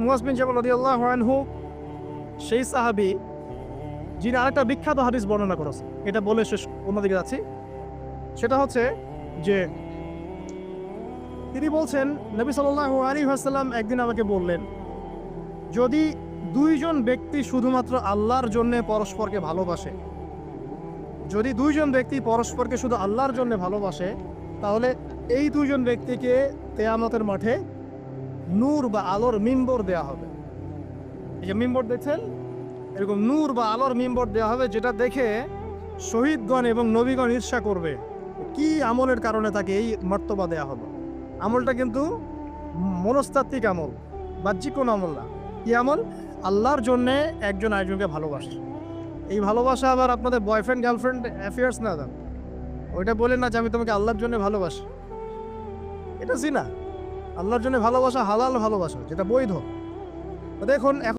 মুয়াজ বিন জাবাল রাদিয়াল্লাহু আনহু সেই সাহাবী যিনি আরেকটা বিখ্যাত হাদিস বর্ণনা করেছেন। এটা বলে শেষ অন্যদিকে যাচ্ছি। সেটা হচ্ছে যে তিনি বলছেন, নবী সাল্লাল্লাহু আলাইহি ওয়াসাল্লাম একদিন আমাকে বললেন, যদি দুইজন ব্যক্তি শুধুমাত্র আল্লাহর জন্য পরস্পরকে ভালোবাসে, যদি দুইজন ব্যক্তি পরস্পরকে শুধু আল্লাহর জন্য ভালোবাসে, তাহলে এই দুইজন ব্যক্তিকে কিয়ামতের মাঠে নূর বা আলোর মিম্বর দেয়া হবে। এই যে মিম্বর দেখছেন, এরকম নূর বা আলোর মিম্বর দেওয়া হবে, যেটা দেখে শহীদগণ এবং নবীগণ ঈর্ষা করবে। কি আমলের কারণে তাকে এই মর্তবা দেওয়া হবে? আমলটা কিন্তু মনস্তাত্ত্বিক আমল, বাহ্যিক কোনো আমল না। কি আমল? আল্লাহর জন্যে একজন আরেকজনকে ভালোবাসে। এই ভালোবাসা আবার আপনাদের বয়ফ্রেন্ড গার্লফ্রেন্ড অ্যাফেয়ার্স না, ওইটা বলেন না যে আমি তোমাকে আল্লাহর জন্য ভালোবাসি। এটা জিনা। আল্লাহর জন্য ভালোবাসা হালাল ভালোবাসা, যেটা বৈধ। দেখুন এখন